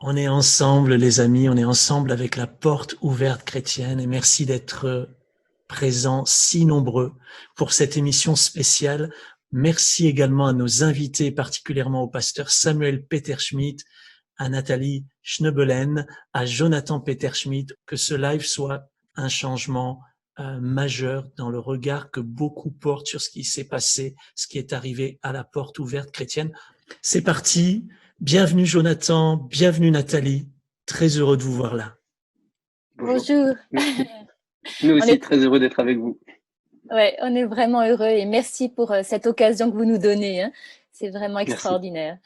On est ensemble, les amis, on est ensemble avec la porte ouverte chrétienne et merci d'être présents si nombreux pour cette émission spéciale. Merci également à nos invités, particulièrement au pasteur Samuel Peterschmidt, à Nathalie Schnebelen, à Jonathan Peterschmidt, que ce live soit un changement majeur dans le regard que beaucoup portent sur ce qui s'est passé, ce qui est arrivé à la porte ouverte chrétienne. C'est parti. Bienvenue Jonathan, bienvenue Nathalie. Très heureux de vous voir là. Bonjour. Merci. Nous aussi, très heureux d'être avec vous. Ouais, on est vraiment heureux et merci pour cette occasion que vous nous donnez. Hein. C'est vraiment extraordinaire.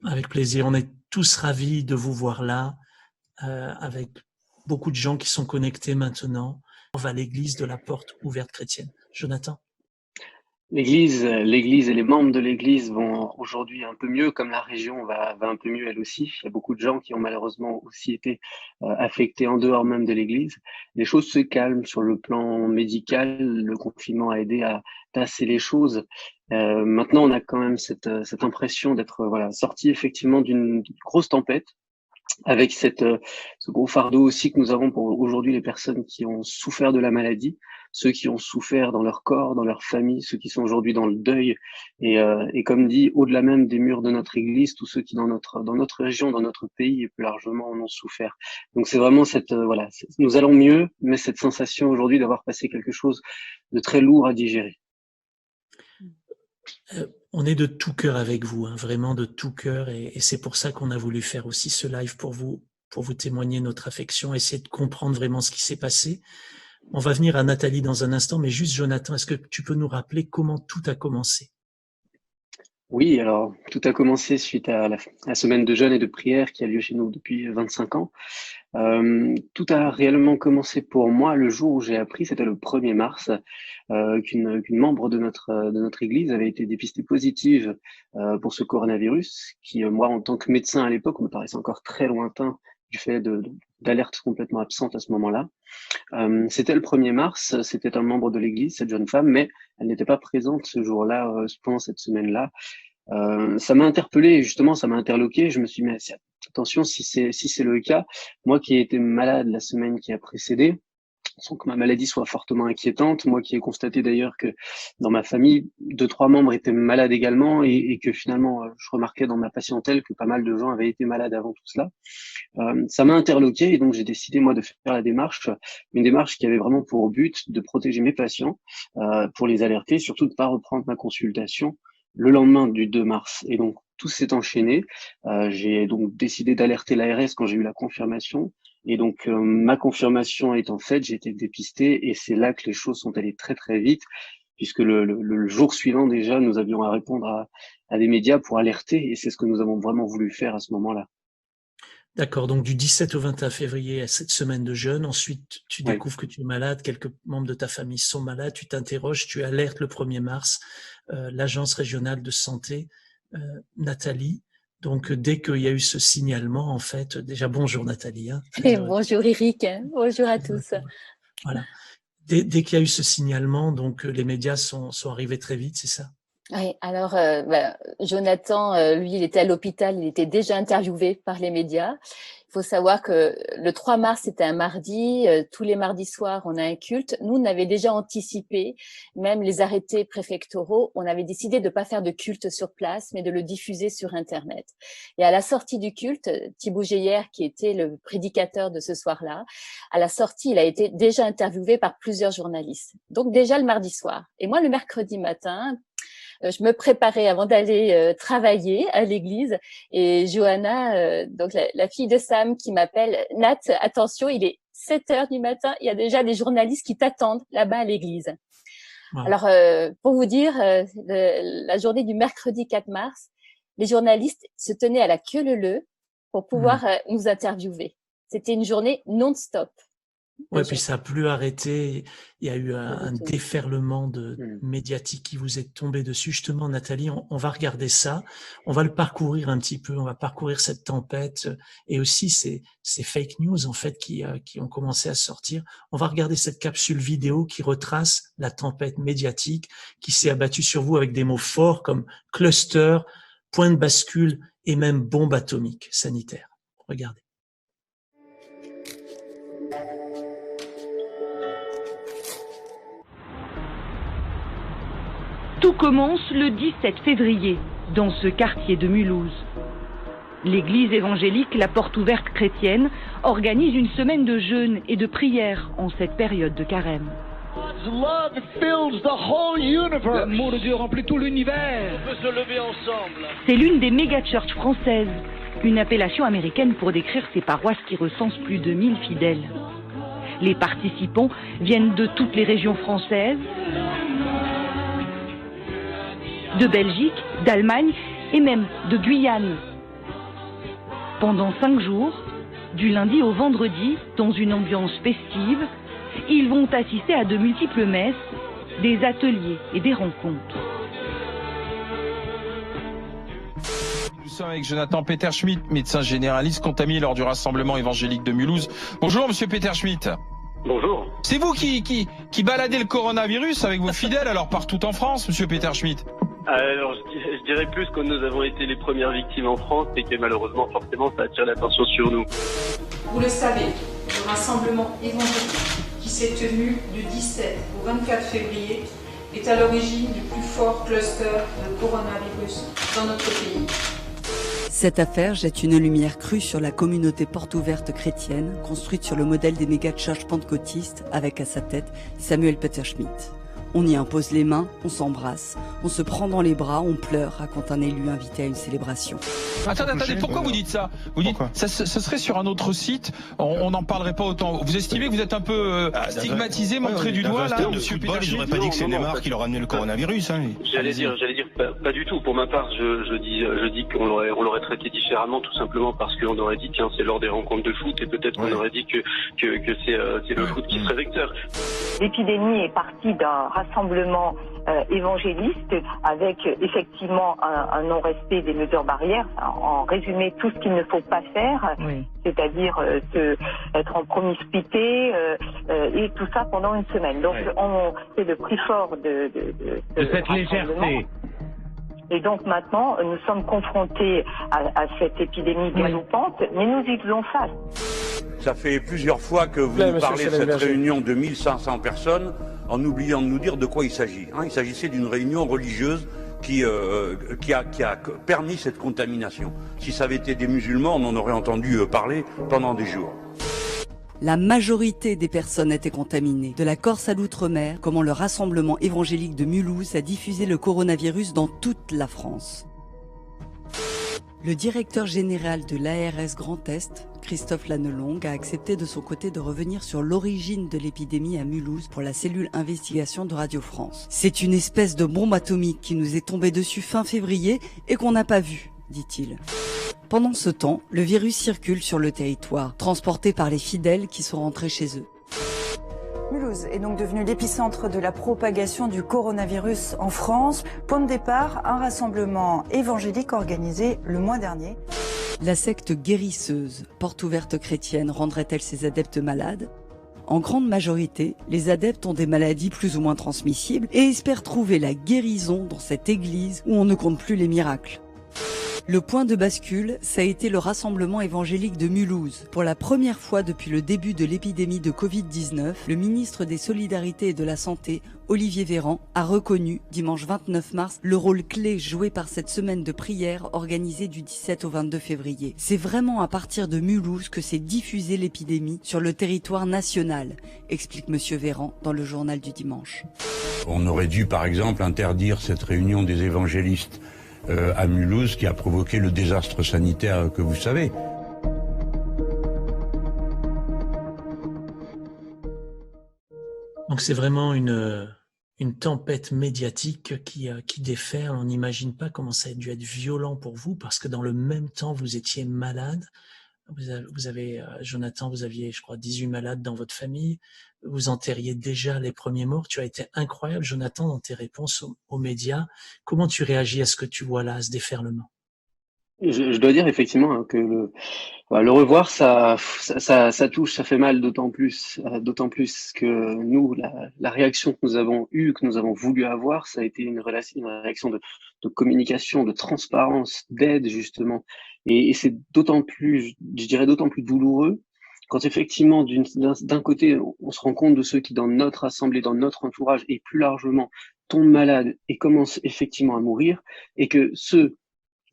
Avec plaisir. On est tous ravis de vous voir là, avec beaucoup de gens qui sont connectés maintenant. On va à l'église de la porte ouverte chrétienne. Jonathan? L'église et les membres de l'église vont aujourd'hui un peu mieux, comme la région va un peu mieux elle aussi. Il y a beaucoup de gens qui ont malheureusement aussi été affectés en dehors même de l'église. Les choses se calment sur le plan médical. Le confinement a aidé à tasser les choses. Maintenant, on a quand même cette impression d'être sorti effectivement d'une grosse tempête, avec ce gros fardeau aussi que nous avons pour aujourd'hui les personnes qui ont souffert de la maladie, ceux qui ont souffert dans leur corps, dans leur famille, ceux qui sont aujourd'hui dans le deuil, et comme dit, au-delà même des murs de notre église, tous ceux qui dans notre région, dans notre pays et plus largement en ont souffert. Donc c'est vraiment nous allons mieux, mais cette sensation aujourd'hui d'avoir passé quelque chose de très lourd à digérer. On est de tout cœur avec vous, hein, vraiment de tout cœur, et c'est pour ça qu'on a voulu faire aussi ce live pour vous témoigner notre affection, essayer de comprendre vraiment ce qui s'est passé. On va venir à Nathalie dans un instant, mais juste Jonathan, est-ce que tu peux nous rappeler comment tout a commencé? Oui, alors tout a commencé suite à la semaine de jeûne et de prière qui a lieu chez nous depuis 25 ans. Tout a réellement commencé pour moi le jour où j'ai appris, c'était le 1er mars, qu'une membre de notre église avait été dépistée positive pour ce coronavirus, qui moi en tant que médecin à l'époque me paraissait encore très lointain du fait d'alertes complètement absentes à ce moment-là. C'était le 1er mars, c'était un membre de l'église, cette jeune femme, mais elle n'était pas présente ce jour-là, pendant cette semaine-là. Ça m'a interpellé, justement, ça m'a interloqué. Je me suis dit, mais attention, si c'est le cas, moi qui ai été malade la semaine qui a précédé, sans que ma maladie soit fortement inquiétante, moi qui ai constaté d'ailleurs que dans ma famille, 2-3 membres étaient malades également, et que finalement, je remarquais dans ma patientèle que pas mal de gens avaient été malades avant tout cela. Ça m'a interloqué, et donc j'ai décidé moi de faire la démarche, une démarche qui avait vraiment pour but de protéger mes patients, pour les alerter, surtout de ne pas reprendre ma consultation le lendemain du 2 mars. Et donc tout s'est enchaîné. J'ai donc décidé d'alerter l'ARS quand j'ai eu la confirmation. Et donc ma confirmation étant faite, j'ai été dépisté, et c'est là que les choses sont allées très très vite, puisque le jour suivant déjà, nous avions à répondre à des médias pour alerter, et c'est ce que nous avons vraiment voulu faire à ce moment-là. D'accord, donc du 17 au 21 février à cette semaine de jeûne, ensuite tu découvres que tu es malade, quelques membres de ta famille sont malades, tu t'interroges, tu alertes le 1er mars l'agence régionale de santé, Nathalie. Donc dès qu'il y a eu ce signalement, en fait, déjà bonjour Nathalie. Hein, bonjour Eric, bonjour à tous. Voilà. Dès qu'il y a eu ce signalement, donc les médias sont arrivés très vite, c'est ça? Oui, alors Jonathan, lui, il était à l'hôpital, il était déjà interviewé par les médias. Il faut savoir que le 3 mars, c'était un mardi. Tous les mardis soirs, on a un culte. Nous, on avait déjà anticipé, même les arrêtés préfectoraux. On avait décidé de ne pas faire de culte sur place, mais de le diffuser sur Internet. Et à la sortie du culte, Thibaut Geyer, qui était le prédicateur de ce soir-là, à la sortie, il a été déjà interviewé par plusieurs journalistes. Donc déjà le mardi soir. Et moi, le mercredi matin, je me préparais avant d'aller travailler à l'église, et Johanna, donc la fille de Sam, qui m'appelle: Nat, attention, il est 7h du matin, il y a déjà des journalistes qui t'attendent là-bas à l'église. Wow. Alors, pour vous dire, la journée du mercredi 4 mars, les journalistes se tenaient à la queue leu-leu pour pouvoir nous interviewer. C'était une journée non-stop. Ouais, puis ça a plus arrêté. Il y a eu un déferlement de médiatique qui vous est tombé dessus. Justement, Nathalie, on va regarder ça. On va le parcourir un petit peu. On va parcourir cette tempête et aussi ces fake news, en fait, qui ont commencé à sortir. On va regarder cette capsule vidéo qui retrace la tempête médiatique qui s'est abattue sur vous avec des mots forts comme cluster, point de bascule et même bombe atomique sanitaire. Regardez. Tout commence le 17 février, dans ce quartier de Mulhouse. L'église évangélique La Porte Ouverte Chrétienne organise une semaine de jeûne et de prière en cette période de carême. L'amour de Dieu remplit tout l'univers. On peut se lever ensemble. C'est l'une des méga-churches françaises, une appellation américaine pour décrire ces paroisses qui recensent plus de 1000 fidèles. Les participants viennent de toutes les régions françaises, de Belgique, d'Allemagne et même de Guyane. Pendant 5 jours, du lundi au vendredi, dans une ambiance festive, ils vont assister à de multiples messes, des ateliers et des rencontres. Nous sommes avec Jonathan Peter Schmidt, médecin généraliste contaminé lors du rassemblement évangélique de Mulhouse. Bonjour Monsieur Peter Schmidt. Bonjour. C'est vous qui baladez le coronavirus avec vos fidèles alors partout en France, Monsieur Peter Schmidt? Alors, je dirais plus que nous avons été les premières victimes en France et que malheureusement, forcément, ça attire l'attention sur nous. Vous le savez, le rassemblement évangélique qui s'est tenu du 17 au 24 février est à l'origine du plus fort cluster de coronavirus dans notre pays. Cette affaire jette une lumière crue sur la communauté porte ouverte chrétienne, construite sur le modèle des méga-churches pentecôtistes, avec à sa tête Samuel Peter Schmidt. On y impose les mains, on s'embrasse, on se prend dans les bras, on pleure, raconte un élu invité à une célébration. Attendez, pourquoi vous dites ça? Vous dites, ça serait sur un autre site, on n'en parlerait pas autant. Vous estimez que vous êtes un peu stigmatisé, montré du doigt là, Monsieur Peter Schmidt? Ils n'auraient pas dit que c'est Neymar qui leur a amené le coronavirus. Hein. J'allais dire pas du tout. Pour ma part, je dis qu'on l'aurait traité différemment, tout simplement parce qu'on aurait dit tiens, c'est lors des rencontres de foot et peut-être qu'on aurait dit que c'est le foot qui serait vecteur. L'épidémie est partie d'un rassemblement évangéliste avec effectivement un non-respect des mesures barrières. En résumé, tout ce qu'il ne faut pas faire, c'est-à-dire être en promiscuité et tout ça pendant une semaine. Donc on fait le prix fort de cette légèreté. Et donc maintenant, nous sommes confrontés à cette épidémie galopante, mais nous y faisons face. Ça fait plusieurs fois que vous nous parlez de cette réunion de 1500 personnes en oubliant de nous dire de quoi il s'agit. Il s'agissait d'une réunion religieuse qui a permis cette contamination. Si ça avait été des musulmans, on en aurait entendu parler pendant des jours. La majorité des personnes étaient contaminées. De la Corse à l'outre-mer, comment le rassemblement évangélique de Mulhouse a diffusé le coronavirus dans toute la France. Le directeur général de l'ARS Grand Est, Christophe Lannelongue, a accepté de son côté de revenir sur l'origine de l'épidémie à Mulhouse pour la cellule investigation de Radio France. C'est une espèce de bombe atomique qui nous est tombée dessus fin février et qu'on n'a pas vue, dit-il. Pendant ce temps, le virus circule sur le territoire, transporté par les fidèles qui sont rentrés chez eux. Mulhouse est donc devenu l'épicentre de la propagation du coronavirus en France. Point de départ, un rassemblement évangélique organisé le mois dernier. La secte guérisseuse, porte ouverte chrétienne, rendrait-elle ses adeptes malades ? En grande majorité, les adeptes ont des maladies plus ou moins transmissibles et espèrent trouver la guérison dans cette église où on ne compte plus les miracles. Le point de bascule, ça a été le rassemblement évangélique de Mulhouse. Pour la première fois depuis le début de l'épidémie de Covid-19, le ministre des Solidarités et de la Santé, Olivier Véran, a reconnu, dimanche 29 mars, le rôle clé joué par cette semaine de prière organisée du 17 au 22 février. C'est vraiment à partir de Mulhouse que s'est diffusée l'épidémie sur le territoire national, explique monsieur Véran dans le journal du dimanche. On aurait dû, par exemple, interdire cette réunion des évangélistes à Mulhouse qui a provoqué le désastre sanitaire que vous savez. Donc c'est vraiment une tempête médiatique qui déferle. On n'imagine pas comment ça a dû être violent pour vous parce que dans le même temps, vous étiez malade. Vous avez Jonathan, vous aviez, je crois, 18 malades dans votre famille. Vous enterriez déjà les premiers morts. Tu as été incroyable, Jonathan, dans tes réponses aux médias. Comment tu réagis à ce que tu vois là, à ce déferlement? Je dois dire effectivement hein, que le revoir, ça touche, ça fait mal d'autant plus que nous, la réaction que nous avons eue, que nous avons voulu avoir, ça a été une réaction de communication, de transparence, d'aide justement. Et c'est d'autant plus, je dirais d'autant plus douloureux quand effectivement d'un côté, on se rend compte de ceux qui dans notre assemblée, dans notre entourage et plus largement tombent malades et commencent effectivement à mourir, et que ceux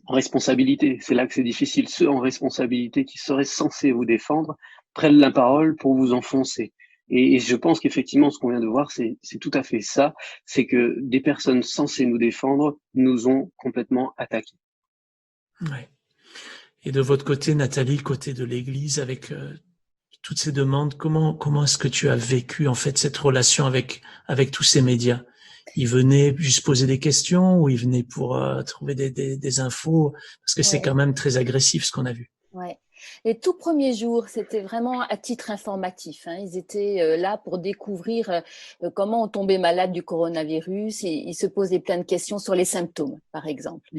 en responsabilité, c'est là que c'est difficile, ceux en responsabilité qui seraient censés vous défendre prennent la parole pour vous enfoncer. Et je pense qu'effectivement, ce qu'on vient de voir, c'est tout à fait ça, c'est que des personnes censées nous défendre nous ont complètement attaqués. Ouais. Et de votre côté, Nathalie, côté de l'Église, avec toutes ces demandes, comment est-ce que tu as vécu en fait cette relation avec tous ces médias? Ils venaient juste poser des questions ou ils venaient pour trouver des infos? Parce que c'est quand même très agressif ce qu'on a vu. Ouais. Les tout premiers jours, c'était vraiment à titre informatif. Hein. Ils étaient là pour découvrir comment on tombait malade du coronavirus et ils se posaient plein de questions sur les symptômes, par exemple.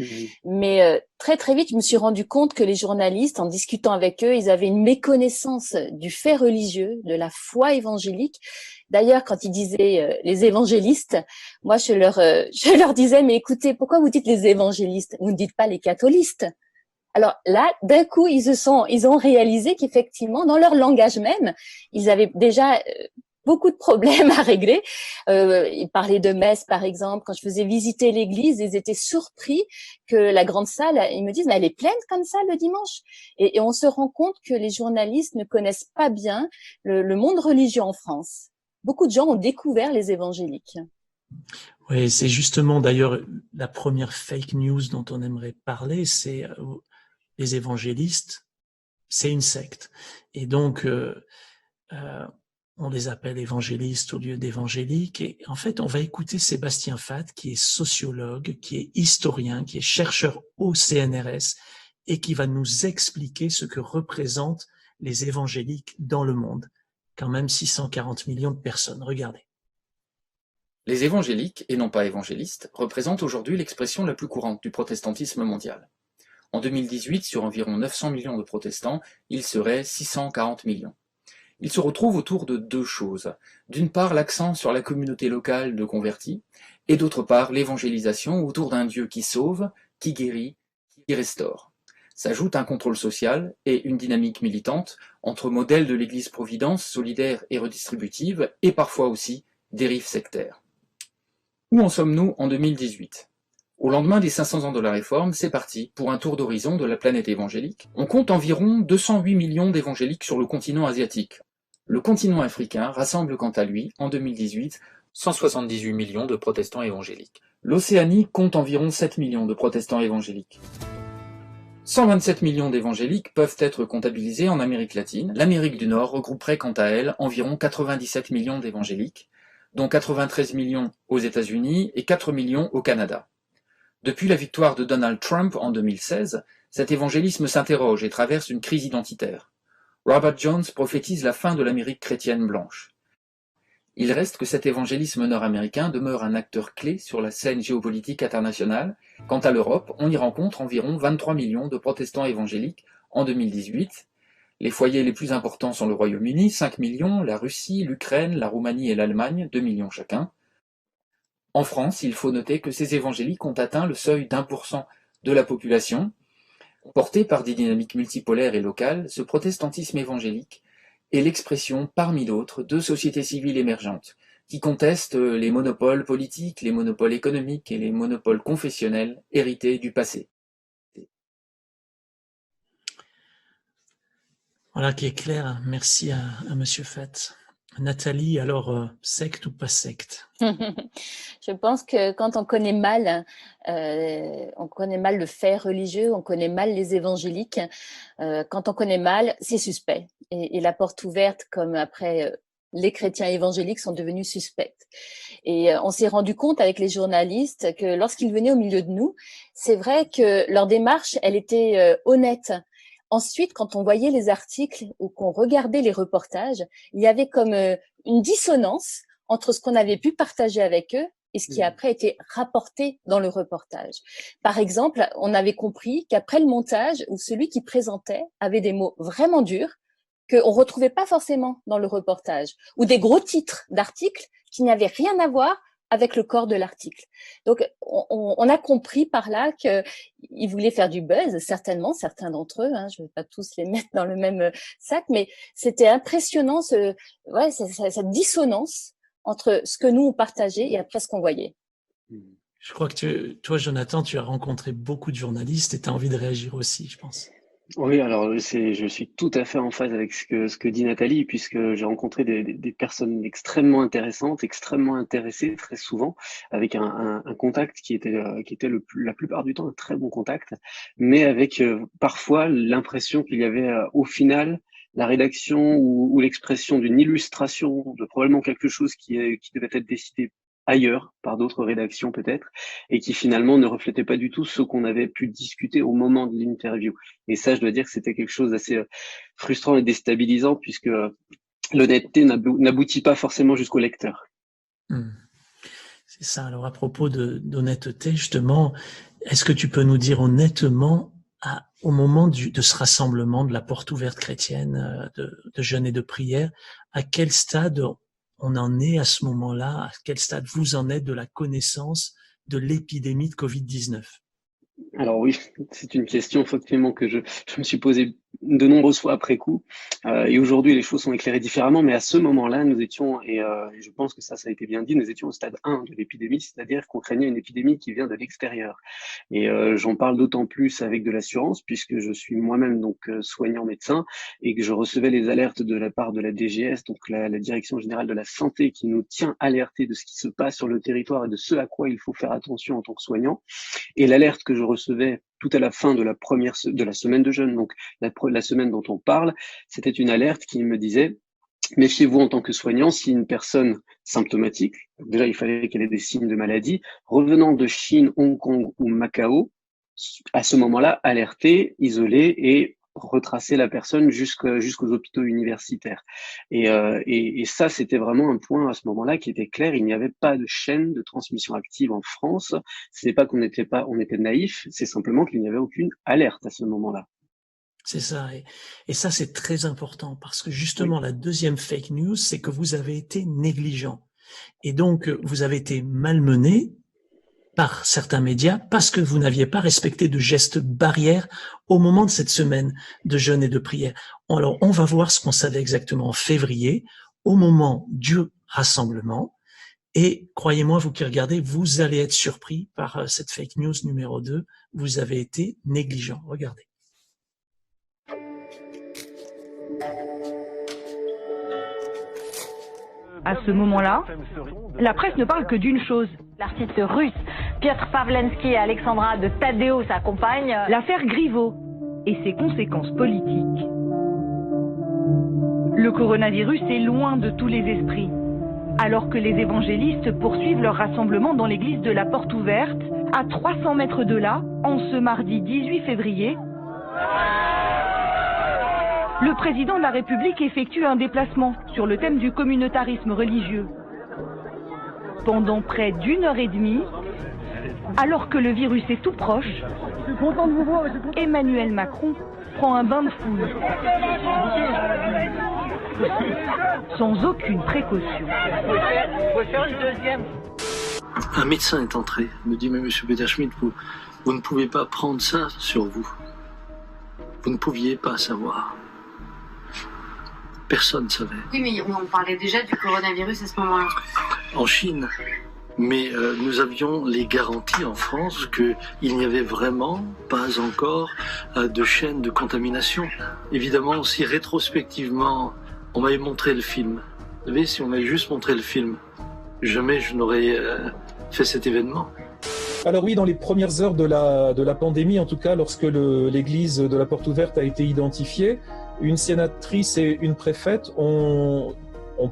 Mais très très vite, je me suis rendu compte que les journalistes, en discutant avec eux, ils avaient une méconnaissance du fait religieux, de la foi évangélique. D'ailleurs, quand ils disaient les évangélistes, moi je leur disais, mais écoutez, pourquoi vous dites les évangélistes? Vous ne dites pas les catholiques? Alors là, d'un coup, ils ont réalisé qu'effectivement, dans leur langage même, ils avaient déjà beaucoup de problèmes à régler. Ils parlaient de messe, par exemple. Quand je faisais visiter l'église, ils étaient surpris que la grande salle, ils me disent, mais elle est pleine comme ça le dimanche. Et on se rend compte que les journalistes ne connaissent pas bien le monde religieux en France. Beaucoup de gens ont découvert les évangéliques. Oui, c'est justement d'ailleurs la première fake news dont on aimerait parler, c'est les évangélistes, c'est une secte. Et donc, on les appelle évangélistes au lieu d'évangéliques. Et en fait, on va écouter Sébastien Fath, qui est sociologue, qui est historien, qui est chercheur au CNRS et qui va nous expliquer ce que représentent les évangéliques dans le monde. Quand même 640 millions de personnes. Regardez. Les évangéliques, et non pas évangélistes, représentent aujourd'hui l'expression la plus courante du protestantisme mondial. En 2018, sur environ 900 millions de protestants, il serait 640 millions. Ils se retrouvent autour de deux choses. D'une part, l'accent sur la communauté locale de convertis, et d'autre part, l'évangélisation autour d'un Dieu qui sauve, qui guérit, qui restaure. S'ajoute un contrôle social et une dynamique militante entre modèles de l'Église-providence solidaire et redistributive, et parfois aussi dérives sectaires. Où en sommes-nous en 2018 ? Au lendemain des 500 ans de la Réforme, c'est parti pour un tour d'horizon de la planète évangélique. On compte environ 208 millions d'évangéliques sur le continent asiatique. Le continent africain rassemble quant à lui, en 2018, 178 millions de protestants évangéliques. L'Océanie compte environ 7 millions de protestants évangéliques. 127 millions d'évangéliques peuvent être comptabilisés en Amérique latine. L'Amérique du Nord regrouperait quant à elle environ 97 millions d'évangéliques, dont 93 millions aux États-Unis et 4 millions au Canada. Depuis la victoire de Donald Trump en 2016, cet évangélisme s'interroge et traverse une crise identitaire. Robert Jones prophétise la fin de l'Amérique chrétienne blanche. Il reste que cet évangélisme nord-américain demeure un acteur clé sur la scène géopolitique internationale. Quant à l'Europe, on y rencontre environ 23 millions de protestants évangéliques en 2018. Les foyers les plus importants sont le Royaume-Uni, 5 millions, la Russie, l'Ukraine, la Roumanie et l'Allemagne, 2 millions chacun. En France, il faut noter que ces évangéliques ont atteint le seuil d'1% de la population. Porté par des dynamiques multipolaires et locales, ce protestantisme évangélique est l'expression, parmi d'autres, de sociétés civiles émergentes, qui contestent les monopoles politiques, les monopoles économiques et les monopoles confessionnels hérités du passé. Voilà qui est clair. Merci à Monsieur Fath. Nathalie, alors, secte ou pas secte? Je pense que quand on connaît mal le fait religieux, on connaît mal les évangéliques. Quand on connaît mal, c'est suspect. Et la porte ouverte, comme après les chrétiens évangéliques sont devenus suspects. Et on s'est rendu compte avec les journalistes que lorsqu'ils venaient au milieu de nous, c'est vrai que leur démarche, elle était honnête. Ensuite, quand on voyait les articles ou qu'on regardait les reportages, il y avait comme une dissonance entre ce qu'on avait pu partager avec eux et ce qui a après été rapporté dans le reportage. Par exemple, on avait compris qu'après le montage, où celui qui présentait avait des mots vraiment durs, qu'on retrouvait pas forcément dans le reportage, ou des gros titres d'articles qui n'avaient rien à voir avec le corps de l'article. Donc, on a compris par là qu'ils voulaient faire du buzz, certainement, certains d'entre eux, je ne vais pas tous les mettre dans le même sac, mais c'était impressionnant, cette dissonance entre ce que nous, on partageait et après ce qu'on voyait. Je crois que toi, Jonathan, tu as rencontré beaucoup de journalistes et tu as envie de réagir aussi, je pense. Oui, alors je suis tout à fait en phase avec ce que dit Nathalie, puisque j'ai rencontré des personnes extrêmement intéressantes, extrêmement intéressées très souvent, avec un contact qui était la plupart du temps un très bon contact, mais avec parfois l'impression qu'il y avait au final la rédaction ou l'expression d'une illustration de probablement quelque chose qui devait être décidé ailleurs, par d'autres rédactions peut-être, et qui finalement ne reflétait pas du tout ce qu'on avait pu discuter au moment de l'interview. Et ça, je dois dire que c'était quelque chose d'assez frustrant et déstabilisant, puisque l'honnêteté n'aboutit pas forcément jusqu'au lecteur. C'est ça. Alors à propos d'honnêteté, justement, est-ce que tu peux nous dire honnêtement, au moment de ce rassemblement de la porte ouverte chrétienne, de jeûne et de prière, à quel stade on en est à ce moment-là? À quel stade vous en êtes de la connaissance de l'épidémie de Covid-19? Alors oui, c'est une question effectivement que je me suis posée de nombreuses fois après coup. Et aujourd'hui, les choses sont éclairées différemment. Mais à ce moment-là, nous étions, et je pense que ça a été bien dit, nous étions au stade 1 de l'épidémie, c'est-à-dire qu'on craignait une épidémie qui vient de l'extérieur. Et j'en parle d'autant plus avec de l'assurance, puisque je suis moi-même donc soignant médecin et que je recevais les alertes de la part de la DGS, donc la Direction Générale de la Santé, qui nous tient alertés de ce qui se passe sur le territoire et de ce à quoi il faut faire attention en tant que soignant. Et l'alerte que je recevais tout à la fin de la semaine de jeûne, donc la semaine dont on parle, c'était une alerte qui me disait: méfiez-vous en tant que soignant, si une personne symptomatique, donc déjà il fallait qu'elle ait des signes de maladie, revenant de Chine, Hong Kong ou Macao, à ce moment-là, alerter, isoler et retracer la personne jusqu'aux hôpitaux universitaires. Et ça, c'était vraiment un point à ce moment-là qui était clair. Il n'y avait pas de chaîne de transmission active en France. Ce n'est pas qu'on était naïf, c'est simplement qu'il n'y avait aucune alerte à ce moment-là. C'est ça. Et ça, c'est très important parce que justement, la deuxième fake news, c'est que vous avez été négligent. Et donc, vous avez été malmené par certains médias parce que vous n'aviez pas respecté de gestes barrières au moment de cette semaine de jeûne et de prière. Alors, on va voir ce qu'on savait exactement en février, au moment du rassemblement. Et croyez-moi, vous qui regardez, vous allez être surpris par cette fake news numéro 2. Vous avez été négligent. Regardez. À ce moment-là, la presse ne parle que d'une chose. L'artiste russe Piotr Pavlensky et Alexandra de Taddeo, sa compagne. L'affaire Griveaux et ses conséquences politiques. Le coronavirus est loin de tous les esprits. Alors que les évangélistes poursuivent leur rassemblement dans l'église de la Porte Ouverte, à 300 mètres de là, en ce mardi 18 février, le président de la République effectue un déplacement sur le thème du communautarisme religieux. Pendant près d'1 heure et demie, alors que le virus est tout proche, Emmanuel Macron prend un bain de foule. Sans aucune précaution. Un médecin est entré, me dit: mais monsieur Peterschmidt, vous ne pouvez pas prendre ça sur vous. Vous ne pouviez pas savoir. Personne ne savait. Oui, mais on parlait déjà du coronavirus à ce moment-là. En Chine. Mais nous avions les garanties en France qu'il n'y avait vraiment pas encore de chaîne de contamination. Évidemment, si rétrospectivement, on m'avait montré le film, vous savez, si on m'avait juste montré le film, jamais je n'aurais fait cet événement. Alors oui, dans les premières heures de la pandémie, en tout cas, lorsque l'église de la Porte Ouverte a été identifiée, une sénatrice et une préfète ont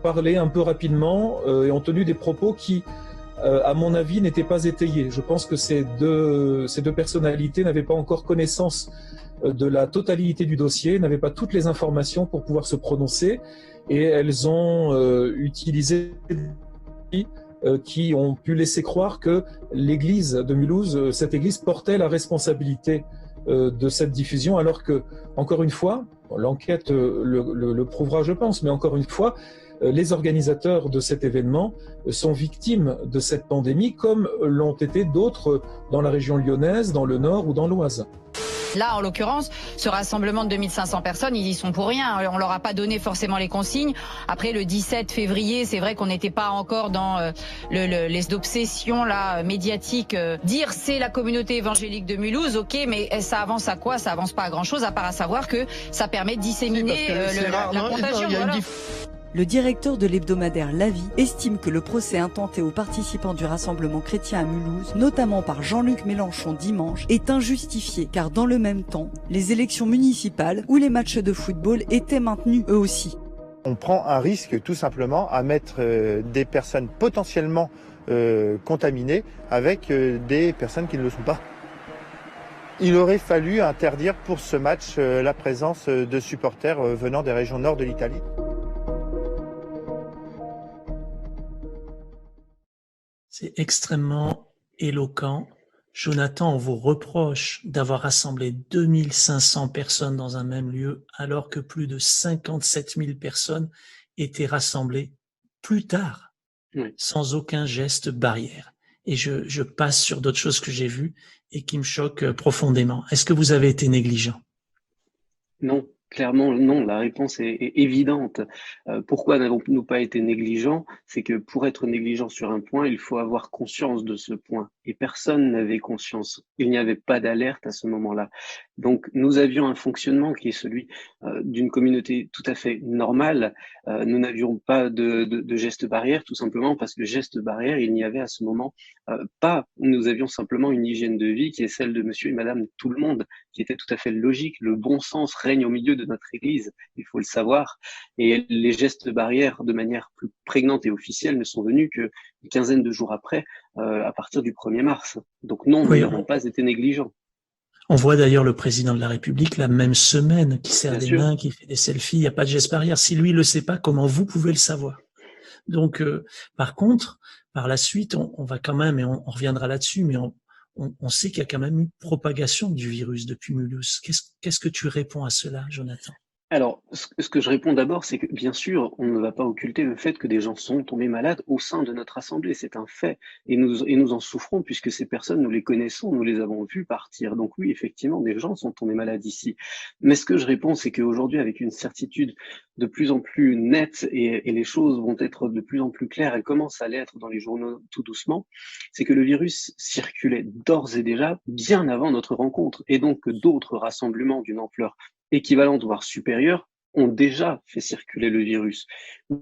parlé un peu rapidement et ont tenu des propos qui, à mon avis, n'étaient pas étayés. Je pense que ces deux personnalités n'avaient pas encore connaissance de la totalité du dossier, n'avaient pas toutes les informations pour pouvoir se prononcer, et elles ont utilisé qui ont pu laisser croire que l'église de Mulhouse, cette église portait la responsabilité de cette diffusion, alors que, encore une fois, l'enquête le prouvera, je pense, mais encore une fois, les organisateurs de cet événement sont victimes de cette pandémie, comme l'ont été d'autres dans la région lyonnaise, dans le Nord ou dans l'Oise. Là, en l'occurrence, ce rassemblement de 2500 personnes, ils y sont pour rien. On leur a pas donné forcément les consignes. Après, le 17 février, c'est vrai qu'on n'était pas encore dans les obsessions là médiatiques. Dire c'est la communauté évangélique de Mulhouse, ok, mais ça avance à quoi? Ça avance pas à grand chose, à part à savoir que ça permet de disséminer la contagion. Voilà. Le directeur de l'hebdomadaire La Vie estime que le procès intenté aux participants du Rassemblement chrétien à Mulhouse, notamment par Jean-Luc Mélenchon dimanche, est injustifié, car dans le même temps, les élections municipales ou les matchs de football étaient maintenus eux aussi. On prend un risque tout simplement à mettre des personnes potentiellement contaminées avec des personnes qui ne le sont pas. Il aurait fallu interdire pour ce match la présence de supporters venant des régions nord de l'Italie. C'est extrêmement éloquent. Jonathan, on vous reproche d'avoir rassemblé 2500 personnes dans un même lieu, alors que plus de 57 000 personnes étaient rassemblées plus tard, sans aucun geste barrière. Et je passe sur d'autres choses que j'ai vues et qui me choquent profondément. Est-ce que vous avez été négligent? Non. Clairement, non, la réponse est évidente. Pourquoi n'avons-nous pas été négligents? C'est que pour être négligent sur un point, il faut avoir conscience de ce point. Et personne n'avait conscience. Il n'y avait pas d'alerte à ce moment-là. Donc, nous avions un fonctionnement qui est celui d'une communauté tout à fait normale. Nous n'avions pas de geste barrière, tout simplement parce que geste barrière, il n'y avait à ce moment pas. Nous avions simplement une hygiène de vie qui est celle de monsieur et madame tout le monde, qui était tout à fait logique. Le bon sens règne au milieu de notre église, il faut le savoir. Et les gestes barrières, de manière plus prégnante et officielle, ne sont venus qu'une quinzaine de jours après, à partir du 1er mars. Donc non, nous n'avons pas été négligents. On voit d'ailleurs le président de la République la même semaine qui serre des mains, qui fait des selfies. Il n'y a pas de geste barrière. Si lui le sait pas, comment vous pouvez le savoir? Donc, par contre, par la suite, on va quand même, et on reviendra là-dessus, mais on sait qu'il y a quand même une propagation du virus depuis Mulhouse. Qu'est-ce que tu réponds à cela, Jonathan? Alors, ce que je réponds d'abord, c'est que bien sûr, on ne va pas occulter le fait que des gens sont tombés malades au sein de notre assemblée. C'est un fait. Et nous en souffrons puisque ces personnes, nous les connaissons, nous les avons vues partir. Donc oui, effectivement, des gens sont tombés malades ici. Mais ce que je réponds, c'est qu'aujourd'hui, avec une certitude de plus en plus nette et les choses vont être de plus en plus claires, elles commencent à l'être dans les journaux tout doucement, c'est que le virus circulait d'ores et déjà bien avant notre rencontre. Et donc que d'autres rassemblements d'une ampleur équivalente, voire supérieure, ont déjà fait circuler le virus.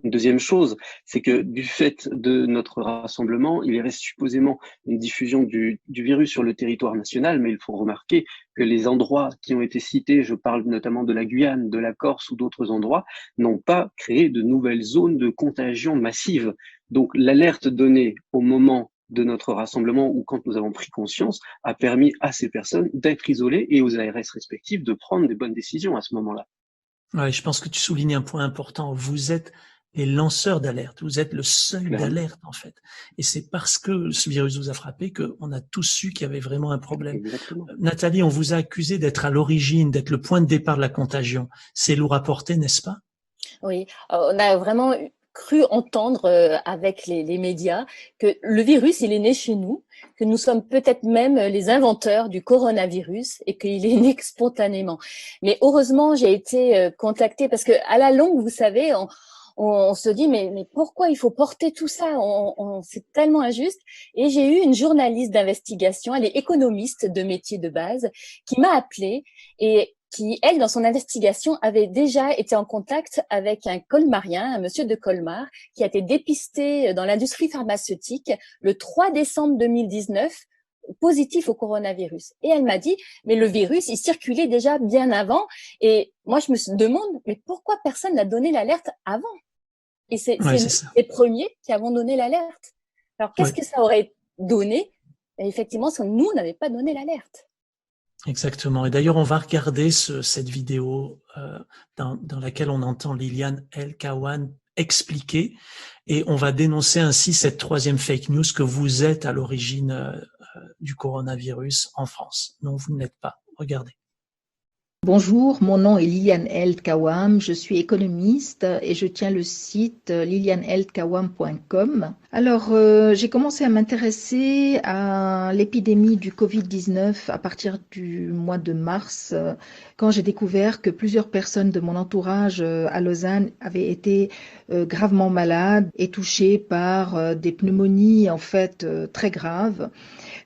Une deuxième chose, c'est que du fait de notre rassemblement, il y avait supposément une diffusion du virus sur le territoire national, mais il faut remarquer que les endroits qui ont été cités, je parle notamment de la Guyane, de la Corse ou d'autres endroits, n'ont pas créé de nouvelles zones de contagion massive. Donc l'alerte donnée au moment de notre rassemblement ou quand nous avons pris conscience a permis à ces personnes d'être isolées et aux ARS respectifs de prendre des bonnes décisions à ce moment-là. Ouais, je pense que tu soulignes un point important. Vous êtes les lanceurs d'alerte. Vous êtes le seuil d'alerte, en fait. Et c'est parce que ce virus vous a frappé qu'on a tous su qu'il y avait vraiment un problème. Exactement. Nathalie, on vous a accusé d'être à l'origine, d'être le point de départ de la contagion. C'est lourd à porter, n'est-ce pas? Oui, on a vraiment cru entendre avec les médias que le virus, il est né chez nous, que nous sommes peut-être même les inventeurs du coronavirus et qu'il est né spontanément. Mais heureusement, j'ai été contactée parce que à la longue, vous savez, on se dit mais pourquoi il faut porter tout ça? C'est tellement injuste. Et j'ai eu une journaliste d'investigation, elle est économiste de métier de base, qui m'a appelée et qui, elle, dans son investigation, avait déjà été en contact avec un colmarien, un monsieur de Colmar, qui a été dépisté dans l'industrie pharmaceutique le 3 décembre 2019, positif au coronavirus. Et elle m'a dit, mais le virus, il circulait déjà bien avant. Et moi, je me demande, mais pourquoi personne n'a donné l'alerte avant? Et c'est les premiers qui avons donné l'alerte. Alors, qu'est-ce que ça aurait donné, effectivement, si nous n'avions pas donné l'alerte? Exactement. Et d'ailleurs, on va regarder cette vidéo dans laquelle on entend Liliane El Kawan expliquer et on va dénoncer ainsi cette troisième fake news que vous êtes à l'origine du coronavirus en France. Non, vous ne l'êtes pas. Regardez. Bonjour, mon nom est Liliane Eldkawam, je suis économiste et je tiens le site lilianeeldkawam.com. Alors, j'ai commencé à m'intéresser à l'épidémie du Covid-19 à partir du mois de mars, quand j'ai découvert que plusieurs personnes de mon entourage à Lausanne avaient été gravement malades et touchées par des pneumonies en fait très graves.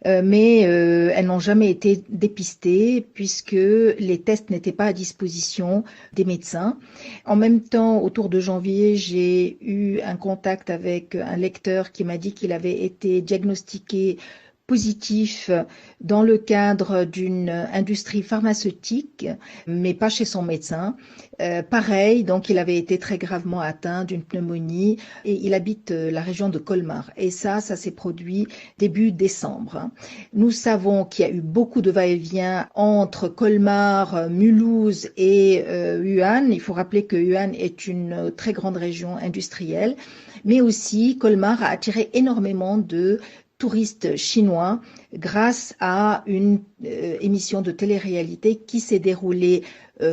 Mais elles n'ont jamais été dépistées puisque les tests n'étaient pas à disposition des médecins. En même temps, autour de janvier, j'ai eu un contact avec un lecteur qui m'a dit qu'il avait été diagnostiqué positif dans le cadre d'une industrie pharmaceutique, mais pas chez son médecin. Pareil, donc il avait été très gravement atteint d'une pneumonie et il habite la région de Colmar. Et ça s'est produit début décembre. Nous savons qu'il y a eu beaucoup de va-et-vient entre Colmar, Mulhouse et Wuhan. Il faut rappeler que Wuhan est une très grande région industrielle, mais aussi Colmar a attiré énormément de touristes chinois grâce à une émission de télé-réalité qui s'est déroulée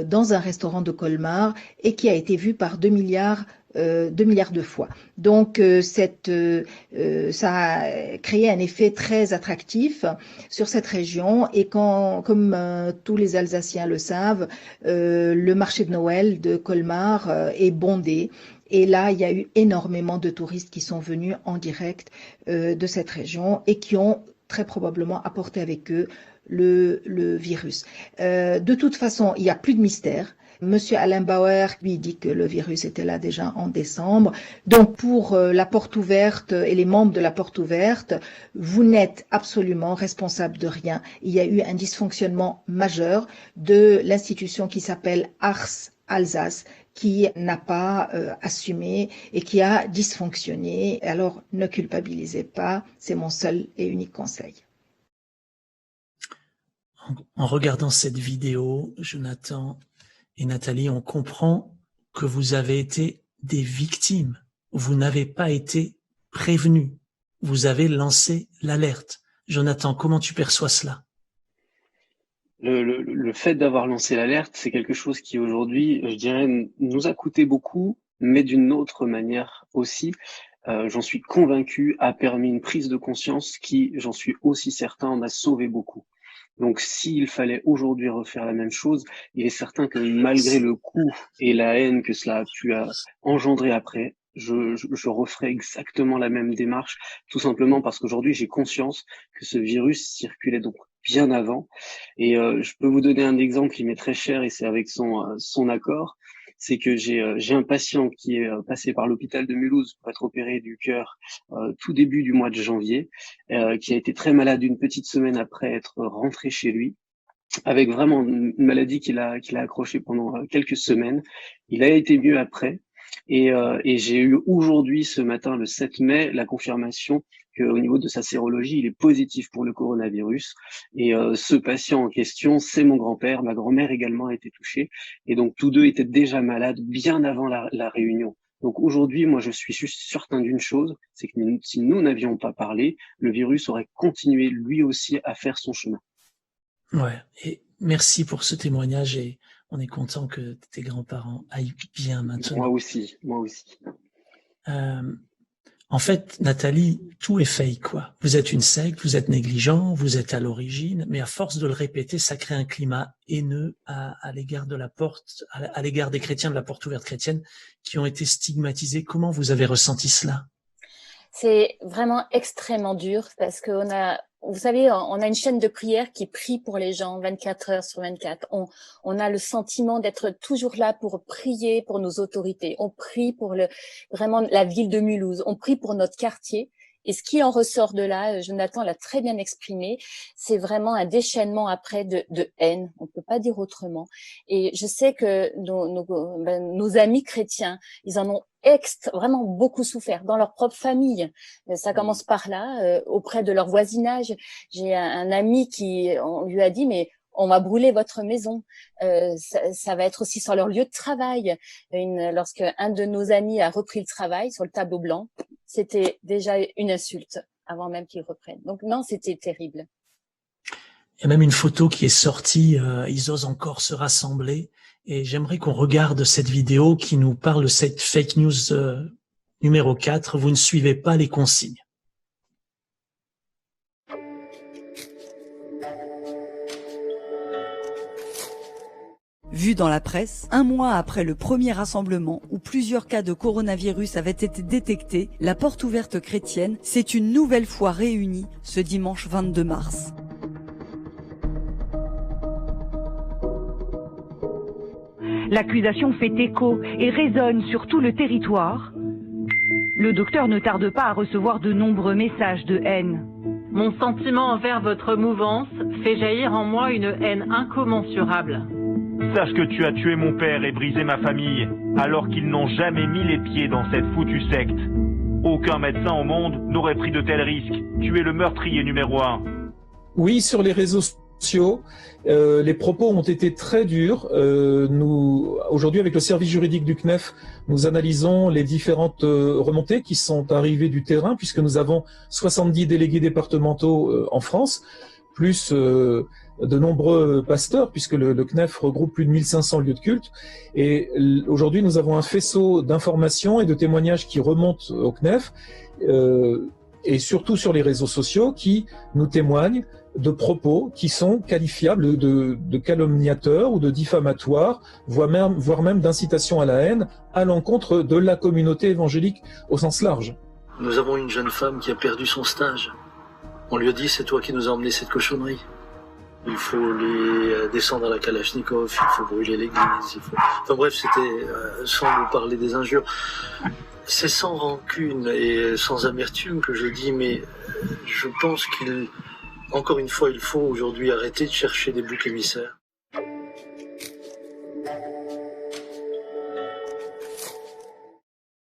dans un restaurant de Colmar et qui a été vue par 2 milliards de fois. Donc ça a créé un effet très attractif sur cette région et comme tous les Alsaciens le savent, le marché de Noël de Colmar est bondé. Et là, il y a eu énormément de touristes qui sont venus en direct de cette région et qui ont très probablement apporté avec eux le virus. De toute façon, il n'y a plus de mystère. Monsieur Alain Bauer lui dit que le virus était là déjà en décembre. Donc pour la porte ouverte et les membres de la porte ouverte, vous n'êtes absolument responsable de rien. Il y a eu un dysfonctionnement majeur de l'institution qui s'appelle Ars Alsace, qui n'a pas assumé et qui a dysfonctionné. Alors ne culpabilisez pas, c'est mon seul et unique conseil. En regardant cette vidéo, Jonathan et Nathalie, on comprend que vous avez été des victimes. Vous n'avez pas été prévenus. Vous avez lancé l'alerte. Jonathan, comment tu perçois cela ? Le fait d'avoir lancé l'alerte, c'est quelque chose qui aujourd'hui, je dirais, nous a coûté beaucoup, mais d'une autre manière aussi. J'en suis convaincu, a permis une prise de conscience qui, j'en suis aussi certain, m'a sauvé beaucoup. Donc s'il fallait aujourd'hui refaire la même chose, il est certain que malgré le coût et la haine que cela a pu engendrer après, je referai exactement la même démarche, tout simplement parce qu'aujourd'hui j'ai conscience que ce virus circulait donc bien avant. Et je peux vous donner un exemple qui m'est très cher et c'est avec son accord. C'est que j'ai un patient qui est passé par l'hôpital de Mulhouse pour être opéré du cœur tout début du mois de janvier, qui a été très malade une petite semaine après être rentré chez lui, avec vraiment une maladie qu'il a accrochée pendant quelques semaines. Il a été mieux après. Et j'ai eu aujourd'hui, ce matin, le 7 mai, la confirmation qu'au niveau de sa sérologie, il est positif pour le coronavirus. Et ce patient en question, c'est mon grand-père. Ma grand-mère également a été touchée. Et donc, tous deux étaient déjà malades bien avant la réunion. Donc aujourd'hui, moi, je suis juste certain d'une chose, c'est que si nous n'avions pas parlé, le virus aurait continué lui aussi à faire son chemin. Ouais, et merci pour ce témoignage et on est content que tes grands-parents aillent bien maintenant. Moi aussi. En fait, Nathalie, tout est fake, quoi. Vous êtes une secte, vous êtes négligent, vous êtes à l'origine, mais à force de le répéter, ça crée un climat haineux à l'égard de la porte, à l'égard des chrétiens de la porte ouverte chrétienne qui ont été stigmatisés. Comment vous avez ressenti cela? C'est vraiment extrêmement dur parce qu'on a, vous savez, on a une chaîne de prière qui prie pour les gens 24 heures sur 24. On a le sentiment d'être toujours là pour prier pour nos autorités. On prie pour vraiment la ville de Mulhouse. On prie pour notre quartier. Et ce qui en ressort de là, Jonathan l'a très bien exprimé, c'est vraiment un déchaînement après de haine. On ne peut pas dire autrement. Et je sais que nos amis chrétiens, ils en ont vraiment beaucoup souffert dans leur propre famille. Ça commence par là, auprès de leur voisinage. J'ai un ami on lui a dit, mais on va brûler votre maison. Ça va être aussi sur leur lieu de travail. Lorsque un de nos amis a repris le travail sur le tableau blanc, c'était déjà une insulte avant même qu'ils reprennent. Donc non, c'était terrible. Il y a même une photo qui est sortie, ils osent encore se rassembler, et j'aimerais qu'on regarde cette vidéo qui nous parle de cette fake news numéro 4, vous ne suivez pas les consignes. Vu dans la presse, un mois après le premier rassemblement où plusieurs cas de coronavirus avaient été détectés, la Porte ouverte chrétienne s'est une nouvelle fois réunie ce dimanche 22 mars. L'accusation fait écho et résonne sur tout le territoire. Le docteur ne tarde pas à recevoir de nombreux messages de haine. Mon sentiment envers votre mouvance fait jaillir en moi une haine incommensurable. Sache que tu as tué mon père et brisé ma famille, alors qu'ils n'ont jamais mis les pieds dans cette foutue secte. Aucun médecin au monde n'aurait pris de tels risques. Tu es le meurtrier numéro 1. Oui, sur les réseaux sociaux, les propos ont été très durs. Nous, aujourd'hui, avec le service juridique du CNEF, nous analysons les différentes remontées qui sont arrivées du terrain, puisque nous avons 70 délégués départementaux en France, plus de nombreux pasteurs, puisque le CNEF regroupe plus de 1500 lieux de culte. Et aujourd'hui, nous avons un faisceau d'informations et de témoignages qui remontent au CNEF, et surtout sur les réseaux sociaux, qui nous témoignent de propos qui sont qualifiables de calomniateurs ou de diffamatoires, voire même d'incitation à la haine à l'encontre de la communauté évangélique au sens large. Nous avons une jeune femme qui a perdu son stage. On lui a dit, c'est toi qui nous as emmené cette cochonnerie. Il faut les descendre à la Kalachnikov, il faut brûler l'église, Enfin bref, c'était sans vous parler des injures. C'est sans rancune et sans amertume que je dis, mais je pense encore une fois, il faut aujourd'hui arrêter de chercher des boucs émissaires.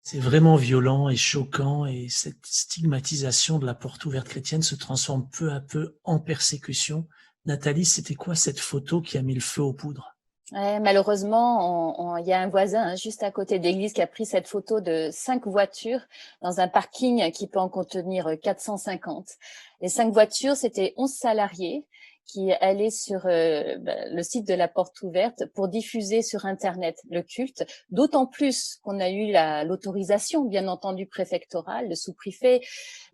C'est vraiment violent et choquant, et cette stigmatisation de la Porte ouverte chrétienne se transforme peu à peu en persécution. Nathalie, c'était quoi cette photo qui a mis le feu aux poudres? Ouais, malheureusement, il y a un voisin juste à côté de l'église qui a pris cette photo de 5 voitures dans un parking qui peut en contenir 450. Les 5 voitures, c'était 11 salariés qui allaient sur le site de la Porte ouverte pour diffuser sur Internet le culte, d'autant plus qu'on a eu l'autorisation, bien entendu, préfectorale. Le sous-préfet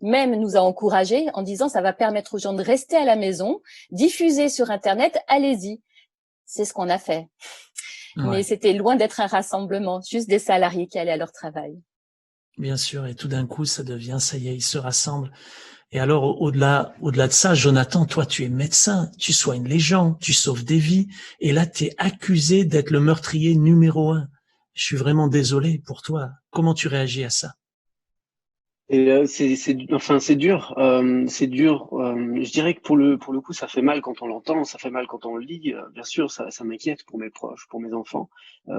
même nous a encouragés en disant ça va permettre aux gens de rester à la maison, diffuser sur Internet, allez-y. C'est ce qu'on a fait. Ouais. Mais c'était loin d'être un rassemblement, juste des salariés qui allaient à leur travail. Bien sûr, et tout d'un coup, ça devient, ça y est, ils se rassemblent. Et alors, au-delà de ça, Jonathan, toi, tu es médecin, tu soignes les gens, tu sauves des vies, et là, tu es accusé d'être le meurtrier numéro 1. Je suis vraiment désolé pour toi. Comment tu réagis à ça? Et c'est dur. C'est dur. Je dirais que pour le coup, ça fait mal quand on l'entend, ça fait mal quand on le lit. Bien sûr, ça m'inquiète pour mes proches, pour mes enfants.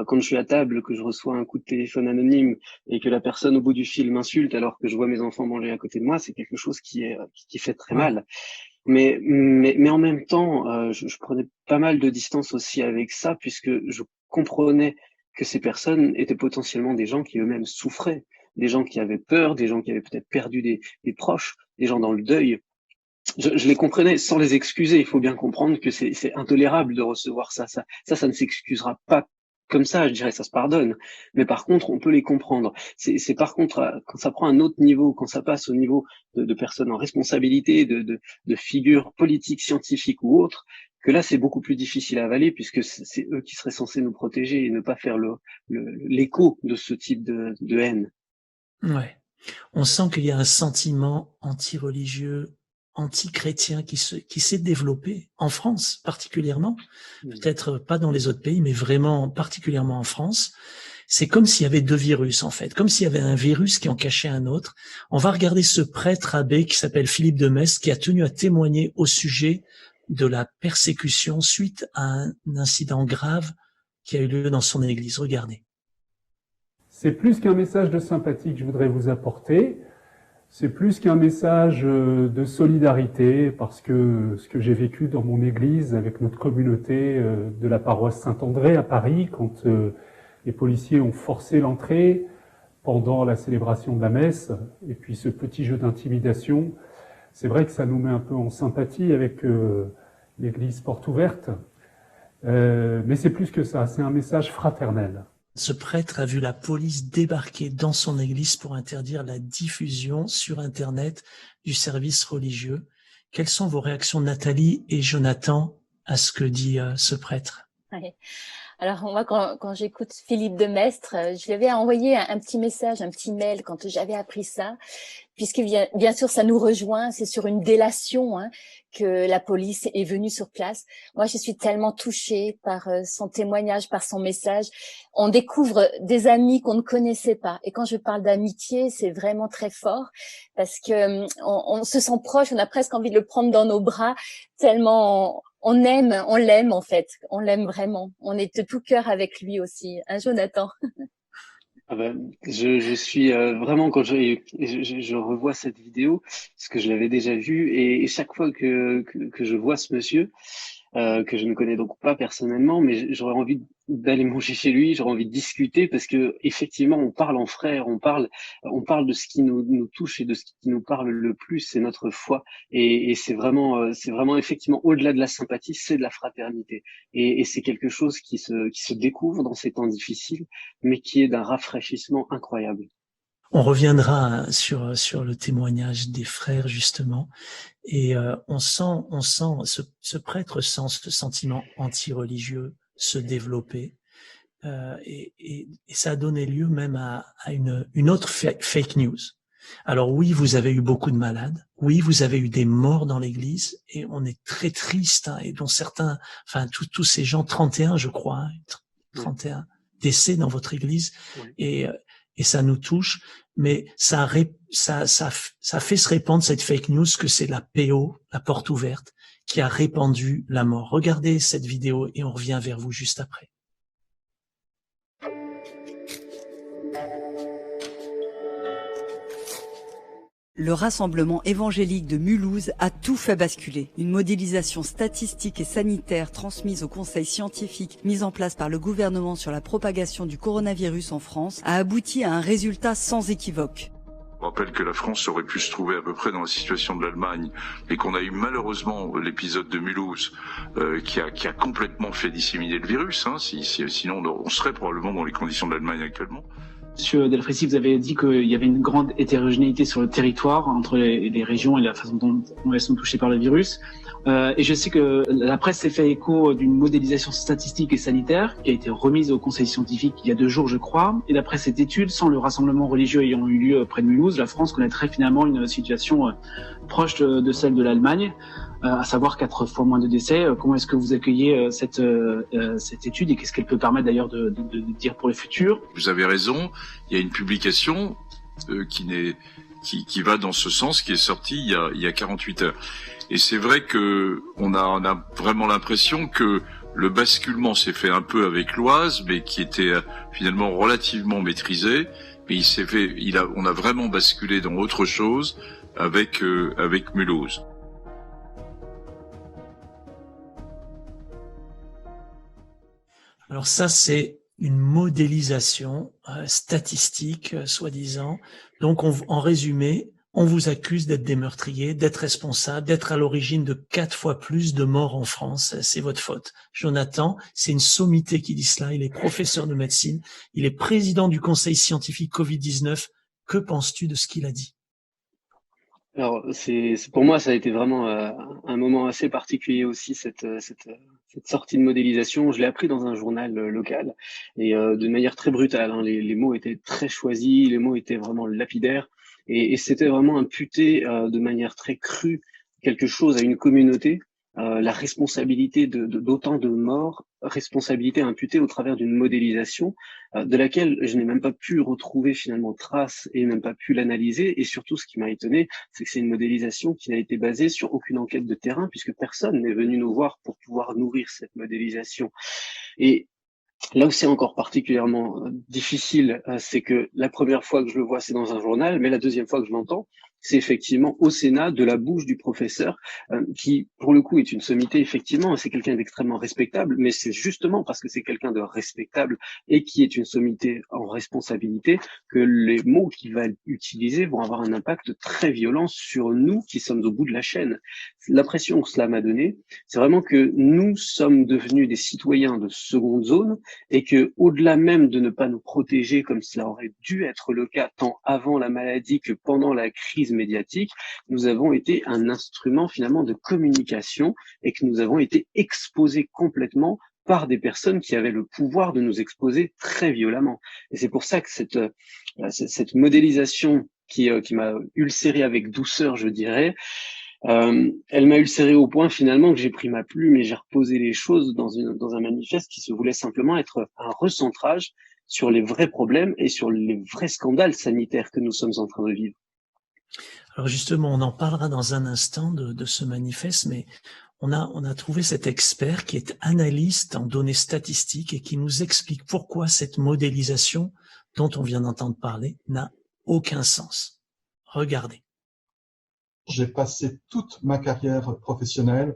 Quand je suis à table, que je reçois un coup de téléphone anonyme et que la personne au bout du fil m'insulte alors que je vois mes enfants manger à côté de moi, c'est quelque chose qui fait très mal. Mais en même temps, je prenais pas mal de distance aussi avec ça, puisque je comprenais que ces personnes étaient potentiellement des gens qui eux-mêmes souffraient. Des gens qui avaient peur, des gens qui avaient peut-être perdu des proches, des gens dans le deuil. Je les comprenais sans les excuser. Il faut bien comprendre que c'est intolérable de recevoir ça. Ça ne s'excusera pas comme ça, je dirais, ça se pardonne. Mais par contre, on peut les comprendre. C'est par contre, quand ça prend un autre niveau, quand ça passe au niveau de personnes en responsabilité, de figures politiques, scientifiques ou autres, que là, c'est beaucoup plus difficile à avaler, puisque c'est eux qui seraient censés nous protéger et ne pas faire l'écho de ce type de haine. Ouais. On sent qu'il y a un sentiment anti-religieux, anti-chrétien qui s'est développé en France particulièrement, peut-être pas dans les autres pays, mais vraiment particulièrement en France. C'est comme s'il y avait 2 virus en fait, comme s'il y avait un virus qui en cachait un autre. On va regarder ce prêtre abbé qui s'appelle Philippe de Metz, qui a tenu à témoigner au sujet de la persécution suite à un incident grave qui a eu lieu dans son église. Regardez. C'est plus qu'un message de sympathie que je voudrais vous apporter. C'est plus qu'un message de solidarité, parce que ce que j'ai vécu dans mon église avec notre communauté de la paroisse Saint-André à Paris, quand les policiers ont forcé l'entrée pendant la célébration de la messe, et puis ce petit jeu d'intimidation, c'est vrai que ça nous met un peu en sympathie avec l'église porte ouverte, mais c'est plus que ça, c'est un message fraternel. Ce prêtre a vu la police débarquer dans son église pour interdire la diffusion sur Internet du service religieux. Quelles sont vos réactions, Nathalie et Jonathan, à ce que dit ce prêtre? Ouais. Alors moi, quand j'écoute Philippe de Maistre, je lui avais envoyé un petit message, un petit mail quand j'avais appris ça, puisque bien sûr ça nous rejoint, c'est sur une délation que la police est venue sur place. Moi, je suis tellement touchée par son témoignage, par son message. On découvre des amis qu'on ne connaissait pas, et quand je parle d'amitié, c'est vraiment très fort, parce que on se sent proche, on a presque envie de le prendre dans nos bras, tellement on l'aime en fait, on l'aime vraiment. On est de tout cœur avec lui aussi, hein, Jonathan? Ah ben, je suis vraiment, quand je revois cette vidéo, parce que je l'avais déjà vue, et chaque fois que je vois ce monsieur, que je ne connais donc pas personnellement, mais j'aurais envie d'aller manger chez lui, j'aurais envie de discuter, parce que effectivement on parle en frère, on parle de ce qui nous touche et de ce qui nous parle le plus, c'est notre foi, et c'est vraiment effectivement au-delà de la sympathie, c'est de la fraternité, et c'est quelque chose qui se découvre dans ces temps difficiles, mais qui est d'un rafraîchissement incroyable. On reviendra sur le témoignage des frères justement, et on sent ce prêtre sent ce sentiment anti-religieux se développer, et ça a donné lieu même à une autre fake news. Alors oui, vous avez eu beaucoup de malades, oui, vous avez eu des morts dans l'église, et on est très triste, et dont certains, enfin tous ces gens, 31 je crois, 31 décès dans votre église, et ça nous touche, mais ça fait se répandre cette fake news que c'est la PO, la porte ouverte, qui a répandu la mort. Regardez cette vidéo et on revient vers vous juste après. Le rassemblement évangélique de Mulhouse a tout fait basculer. Une modélisation statistique et sanitaire transmise au conseil scientifique mis en place par le gouvernement sur la propagation du coronavirus en France a abouti à un résultat sans équivoque. Je rappelle que la France aurait pu se trouver à peu près dans la situation de l'Allemagne, et qu'on a eu malheureusement l'épisode de Mulhouse qui a complètement fait disséminer le virus. Sinon on serait probablement dans les conditions de l'Allemagne actuellement. Monsieur Delfrécy, vous avez dit qu'il y avait une grande hétérogénéité sur le territoire entre les régions et la façon dont elles sont touchées par le virus. Et je sais que la presse s'est fait écho d'une modélisation statistique et sanitaire qui a été remise au conseil scientifique il y a 2 jours, je crois. Et d'après cette étude, sans le rassemblement religieux ayant eu lieu près de Mulhouse, la France connaîtrait finalement une situation proche de celle de l'Allemagne, à savoir 4 fois moins de décès. Comment est-ce que vous accueillez cette étude, et qu'est-ce qu'elle peut permettre d'ailleurs de dire pour le futur? Vous avez raison, il y a une publication qui va dans ce sens, qui est sortie il y a 48 heures. Et c'est vrai que on a vraiment l'impression que le basculement s'est fait un peu avec l'Oise, mais qui était finalement relativement maîtrisé. Mais on a vraiment basculé dans autre chose avec Mulhouse. Alors ça, c'est une modélisation statistique, soi-disant. Donc, en résumé, on vous accuse d'être des meurtriers, d'être responsables, d'être à l'origine de 4 fois plus de morts en France. C'est votre faute. Jonathan, c'est une sommité qui dit cela. Il est professeur de médecine. Il est président du conseil scientifique Covid-19. Que penses-tu de ce qu'il a dit? Alors, pour moi, ça a été vraiment un moment assez particulier aussi, cette sortie de modélisation. Je l'ai appris dans un journal local, et de manière très brutale. Les mots étaient très choisis, les mots étaient vraiment lapidaires, et c'était vraiment imputé de manière très crue quelque chose à une communauté. La responsabilité d'autant de morts, responsabilité imputée au travers d'une modélisation de laquelle je n'ai même pas pu retrouver finalement trace et même pas pu l'analyser. Et surtout, ce qui m'a étonné, c'est que c'est une modélisation qui n'a été basée sur aucune enquête de terrain, puisque personne n'est venu nous voir pour pouvoir nourrir cette modélisation. Et là où c'est encore particulièrement difficile, c'est que la première fois que je le vois, c'est dans un journal, mais la deuxième fois que je l'entends, c'est effectivement au Sénat, de la bouche du professeur, qui, pour le coup, est une sommité, effectivement, c'est quelqu'un d'extrêmement respectable, mais c'est justement parce que c'est quelqu'un de respectable et qui est une sommité en responsabilité que les mots qu'il va utiliser vont avoir un impact très violent sur nous qui sommes au bout de la chaîne. L'impression que cela m'a donné, c'est vraiment que nous sommes devenus des citoyens de seconde zone et que, au-delà même de ne pas nous protéger comme cela aurait dû être le cas tant avant la maladie que pendant la crise médiatique, nous avons été un instrument finalement de communication et que nous avons été exposés complètement par des personnes qui avaient le pouvoir de nous exposer très violemment. Et c'est pour ça que cette modélisation qui m'a ulcéré avec douceur, je dirais, elle m'a ulcéré au point finalement que j'ai pris ma plume et j'ai reposé les choses dans un manifeste qui se voulait simplement être un recentrage sur les vrais problèmes et sur les vrais scandales sanitaires que nous sommes en train de vivre. Alors justement, on en parlera dans un instant de ce manifeste, mais on a trouvé cet expert qui est analyste en données statistiques et qui nous explique pourquoi cette modélisation dont on vient d'entendre parler n'a aucun sens. Regardez. J'ai passé toute ma carrière professionnelle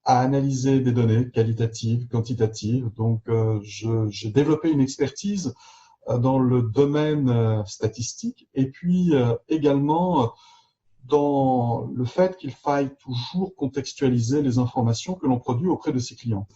à analyser des données qualitatives, quantitatives. Donc, j'ai développé une expertise dans le domaine statistique et puis également dans le fait qu'il faille toujours contextualiser les informations que l'on produit auprès de ses clients.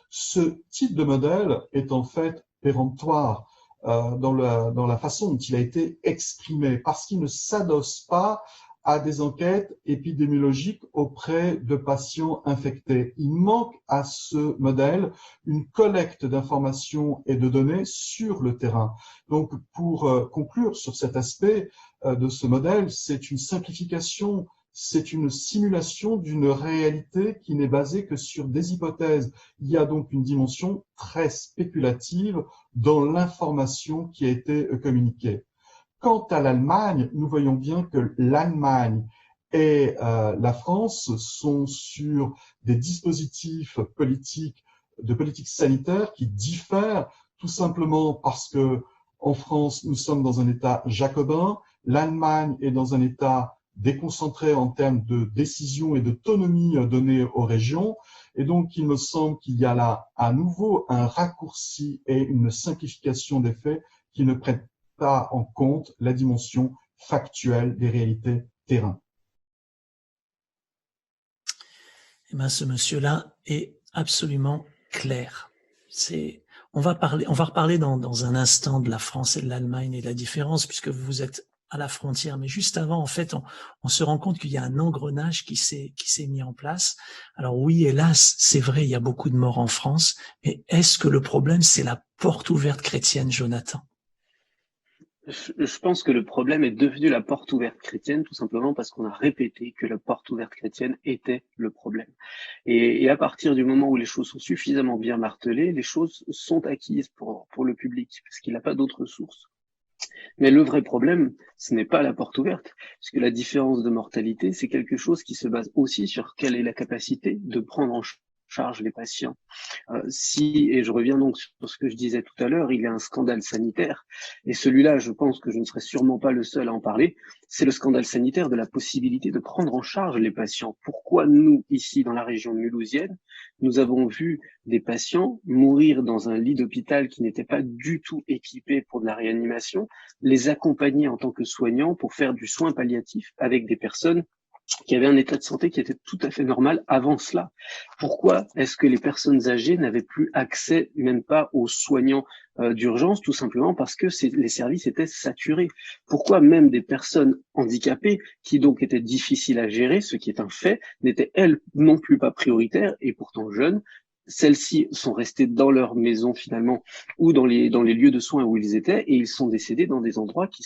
Ce type de modèle est en fait péremptoire dans la façon dont il a été exprimé, parce qu'il ne s'adosse pas à des enquêtes épidémiologiques auprès de patients infectés. Il manque à ce modèle une collecte d'informations et de données sur le terrain. Donc, pour conclure sur cet aspect de ce modèle, c'est une simplification, c'est une simulation d'une réalité qui n'est basée que sur des hypothèses. Il y a donc une dimension très spéculative dans l'information qui a été communiquée. Quant à l'Allemagne, nous voyons bien que l'Allemagne et la France sont sur des dispositifs politiques, de politique sanitaire qui diffèrent tout simplement parce que en France, nous sommes dans un État jacobin, l'Allemagne est dans un État déconcentré en termes de décision et d'autonomie donnée aux régions. Et donc, il me semble qu'il y a là à nouveau un raccourci et une simplification des faits qui ne prennent pas en compte la dimension factuelle des réalités terrain. Eh ben, ce monsieur-là est absolument clair. On va reparler dans un instant de la France et de l'Allemagne et de la différence, puisque vous êtes à la frontière. Mais juste avant, en fait, on se rend compte qu'il y a un engrenage qui s'est mis en place. Alors oui, hélas, c'est vrai, il y a beaucoup de morts en France. Mais est-ce que le problème, c'est la porte ouverte chrétienne, Jonathan? Je pense que le problème est devenu la porte ouverte chrétienne tout simplement parce qu'on a répété que la porte ouverte chrétienne était le problème. Et à partir du moment où les choses sont suffisamment bien martelées, les choses sont acquises pour le public parce qu'il n'a pas d'autre source. Mais le vrai problème, ce n'est pas la porte ouverte, parce que la différence de mortalité, c'est quelque chose qui se base aussi sur quelle est la capacité de prendre en charge les patients. Et je reviens donc sur ce que je disais tout à l'heure, il y a un scandale sanitaire, et celui-là, je pense que je ne serai sûrement pas le seul à en parler, c'est le scandale sanitaire de la possibilité de prendre en charge les patients. Pourquoi nous, ici dans la région mulhousienne, nous avons vu des patients mourir dans un lit d'hôpital qui n'était pas du tout équipé pour de la réanimation, les accompagner en tant que soignants pour faire du soin palliatif avec des personnes qui avaient un état de santé qui était tout à fait normal avant cela. Pourquoi est-ce que les personnes âgées n'avaient plus accès, même pas aux soignants d'urgence, tout simplement parce que les services étaient saturés? Pourquoi même des personnes handicapées, qui donc étaient difficiles à gérer, ce qui est un fait, n'étaient elles non plus pas prioritaires et pourtant jeunes? Celles-ci sont restées dans leur maison finalement ou dans les lieux de soins où ils étaient et ils sont décédés dans des endroits qui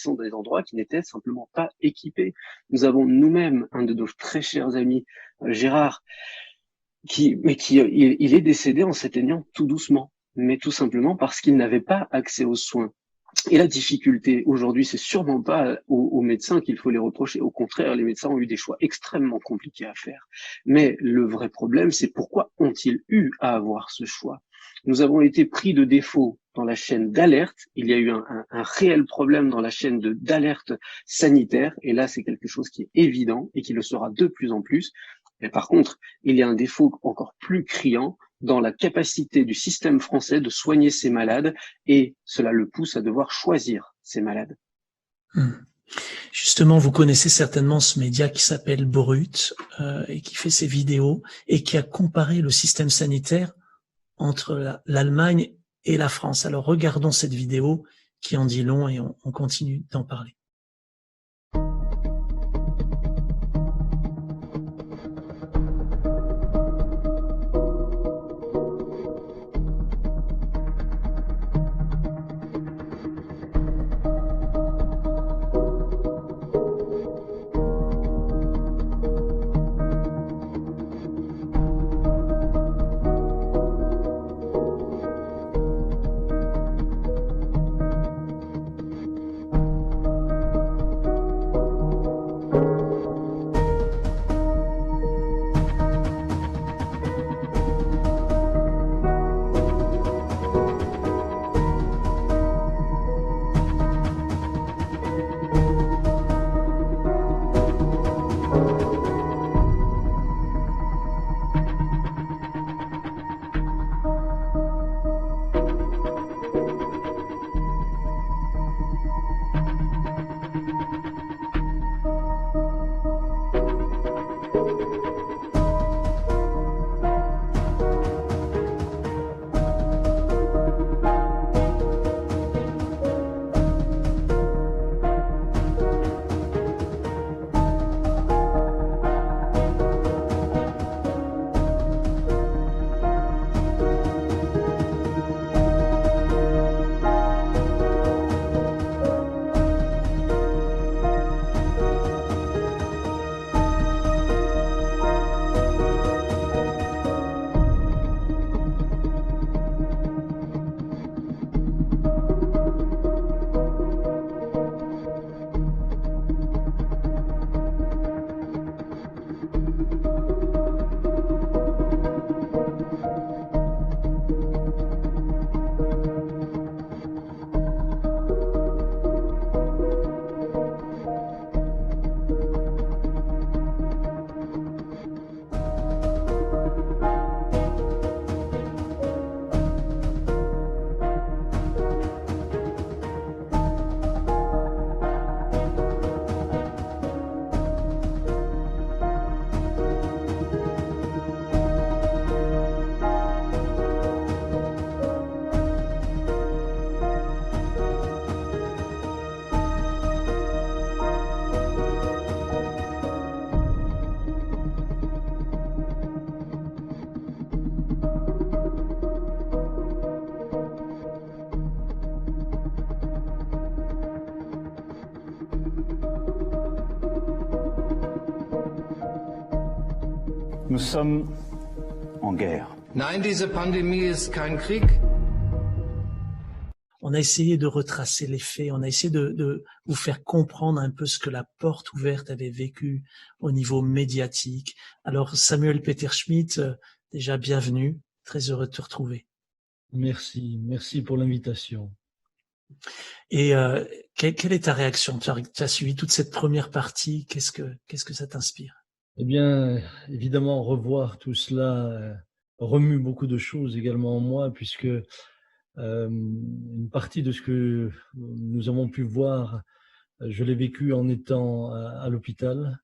n'étaient simplement pas équipés. Nous avons nous-mêmes un de nos très chers amis, Gérard, il est décédé en s'éteignant tout doucement, mais tout simplement parce qu'il n'avait pas accès aux soins. Et la difficulté aujourd'hui, c'est sûrement pas aux médecins qu'il faut les reprocher. Au contraire, les médecins ont eu des choix extrêmement compliqués à faire. Mais le vrai problème, c'est pourquoi ont-ils eu à avoir ce choix? Nous avons été pris de défaut dans la chaîne d'alerte, il y a eu un réel problème dans la chaîne d'alerte sanitaire, et là c'est quelque chose qui est évident et qui le sera de plus en plus. Mais par contre, il y a un défaut encore plus criant dans la capacité du système français de soigner ses malades, et cela le pousse à devoir choisir ses malades. Justement, vous connaissez certainement ce média qui s'appelle Brut et qui fait ses vidéos et qui a comparé le système sanitaire entre l'Allemagne et la France. Alors regardons cette vidéo qui en dit long et on continue d'en parler. Nous sommes en guerre. Nein, diese Pandemie ist kein Krieg. On a essayé de retracer les faits, on a essayé de vous faire comprendre un peu ce que la porte ouverte avait vécu au niveau médiatique. Alors Samuel Peter-Schmidt, déjà bienvenue, très heureux de te retrouver. Merci pour l'invitation. Et quelle est ta réaction? Tu as suivi toute cette première partie, qu'est-ce que ça t'inspire? Eh bien, évidemment, revoir tout cela remue beaucoup de choses également en moi, puisque une partie de ce que nous avons pu voir, je l'ai vécu en étant à l'hôpital.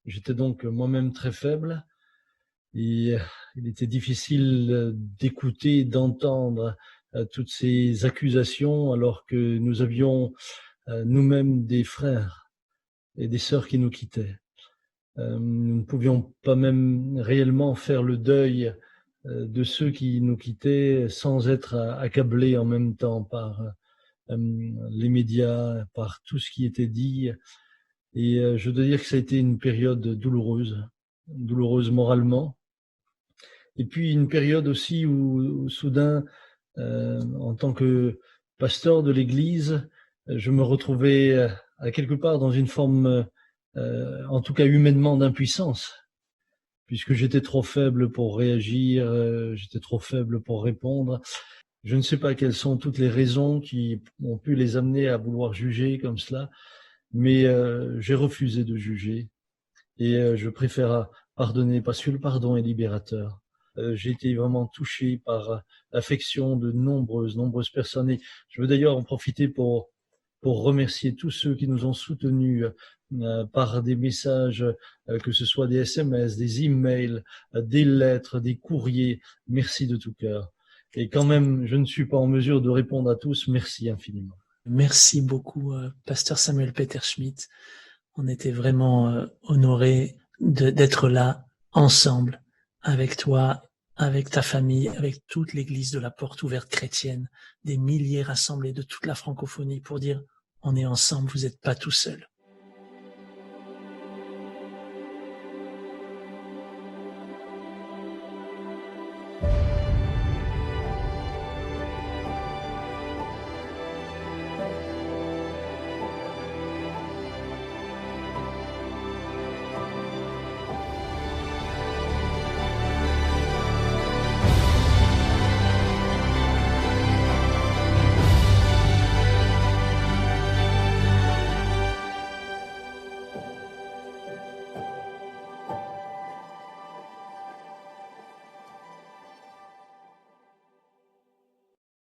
J'étais donc moi-même très faible et il était difficile d'écouter, d'entendre toutes ces accusations alors que nous avions nous-mêmes des frères et des sœurs qui nous quittaient. Nous ne pouvions pas même réellement faire le deuil de ceux qui nous quittaient sans être accablés en même temps par les médias, par tout ce qui était dit. Et je dois dire que ça a été une période douloureuse moralement. Et puis une période aussi où soudain, en tant que pasteur de l'Église, je me retrouvais à quelque part dans une forme en tout cas humainement d'impuissance, puisque j'étais trop faible pour réagir, j'étais trop faible pour répondre. Je ne sais pas quelles sont toutes les raisons qui ont pu les amener à vouloir juger comme cela, mais j'ai refusé de juger et je préfère pardonner parce que le pardon est libérateur. J'ai été vraiment touché par l'affection de nombreuses personnes et je veux d'ailleurs en profiter pour remercier tous ceux qui nous ont soutenus par des messages, que ce soit des SMS, des emails, des lettres, des courriers. Merci de tout cœur. Et quand même, je ne suis pas en mesure de répondre à tous. Merci infiniment. Merci beaucoup, Pasteur Samuel Peter Schmidt. On était vraiment honorés d'être là, ensemble, avec toi, avec ta famille, avec toute l'Église de la Porte Ouverte Chrétienne, des milliers rassemblés de toute la francophonie pour dire, on est ensemble, vous n'êtes pas tout seul.